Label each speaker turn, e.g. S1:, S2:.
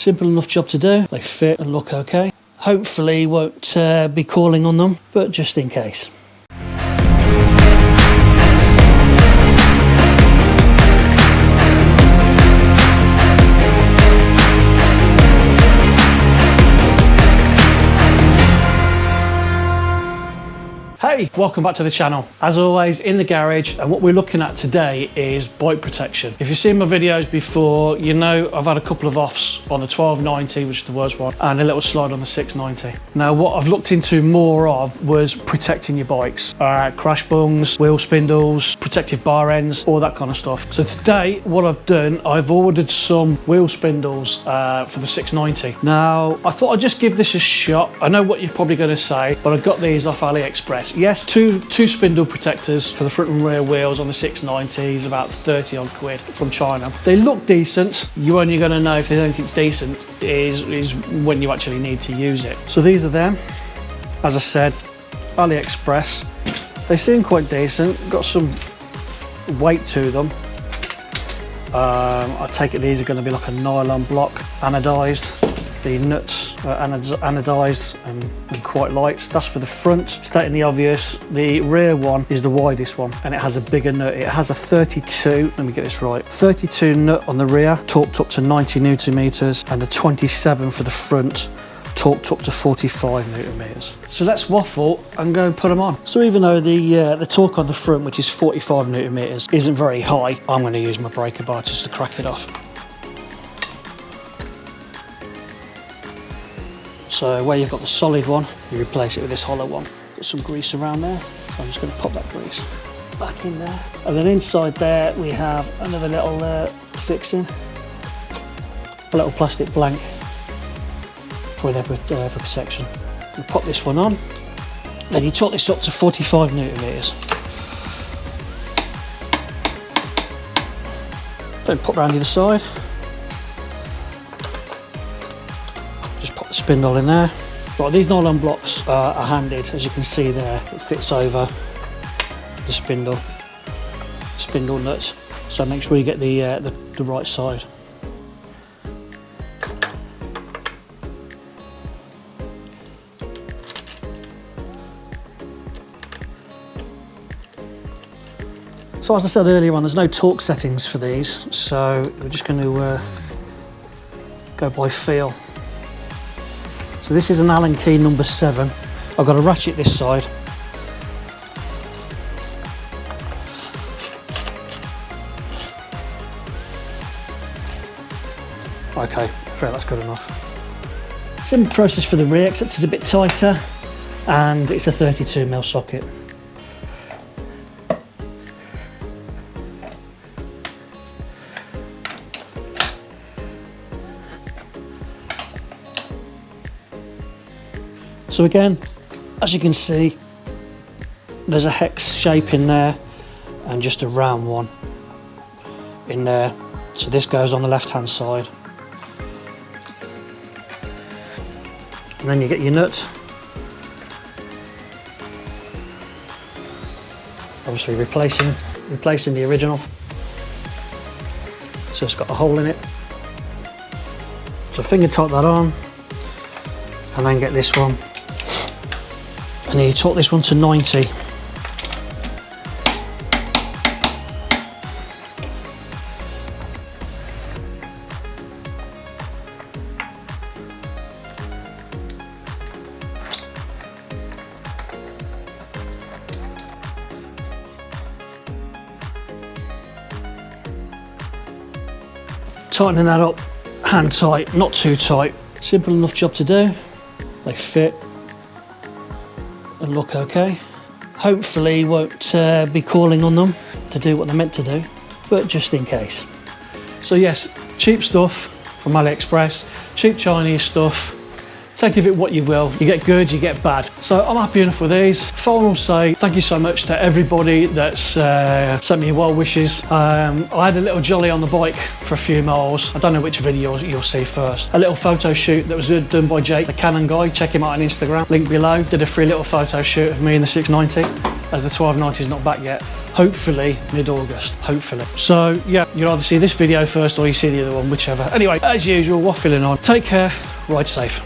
S1: Simple enough job to do. They fit and look okay. Hopefully won't be calling on them, but just in case. Hey, welcome back to the channel. As always, in the garage, and what we're looking at today is bike protection. If you've seen my videos before, you know I've had a couple of offs on the 1290, which is the worst one, and a little slide on the 690. Now, what I've looked into more of was protecting your bikes. Crash bungs, wheel spindles, protective bar ends, all that kind of stuff. So today, what I've done, I've ordered some wheel spindles for the 690. Now, I thought I'd just give this a shot. I know what you're probably going to say, but I got these off AliExpress. Yes, two spindle protectors for the front and rear wheels on the 690s, about 30 odd quid from China. They look decent. You're only going to know if anything's decent is when you actually need to use it. So these are them. As I said, AliExpress. They seem quite decent. Got some weight to them. I take it these are going to be like a nylon block, anodized. The nuts are anodized and quite light. That's for the front. Stating the obvious, the rear one is the widest one and it has a bigger nut. It has a 32, let me get this right, 32 nut on the rear, torqued up to 90 Newton meters, and a 27 for the front, torqued up to 45 Newton meters. So let's waffle and go and put them on. So even though the torque on the front, which is 45 Newton meters, isn't very high, I'm going to use my breaker bar just to crack it off. So where you've got the solid one, you replace it with this hollow one. Got some grease around there, so I'm just going to pop that grease back in there. And then inside there we have another little fixing, a little plastic blank for protection. You pop this one on, then you torque this up to 45 Newton meters. Then pop round the other side. The spindle in there. Right, these nylon blocks are handed, as you can see there. It fits over the spindle nuts, so make sure you get the right side. So as I said earlier on, there's no torque settings for these, so we're just going to go by feel. So this is an Allen key number 7. I've got a ratchet this side. Okay, I feel that's good enough. Similar process for the rear, except it's a bit tighter and it's a 32mm socket. So again, as you can see, there's a hex shape in there and just a round one in there. So this goes on the left hand side. And then you get your nut. Obviously replacing the original. So it's got a hole in it. So finger tight that on and then get this one. And then you torque this one to 90. Tightening that up, hand tight, not too tight. Simple enough job to do. They fit and look okay. Hopefully won't be calling on them to do what they're meant to do, but just in case. So yes, cheap stuff from AliExpress, cheap Chinese stuff. Take of it what you will. You get good, you get bad. So I'm happy enough with these. Final say, thank you so much to everybody that's sent me well wishes. I had a little jolly on the bike for a few miles. I don't know which video you'll see first. A little photo shoot that was done by Jake, the Canon guy. Check him out on Instagram, link below. Did a free little photo shoot of me in the 690, as the 1290 is not back yet. hopefully mid-August, hopefully. So yeah, you'll either see this video first or you see the other one, whichever. Anyway, as usual, waffling on. Take care, ride safe.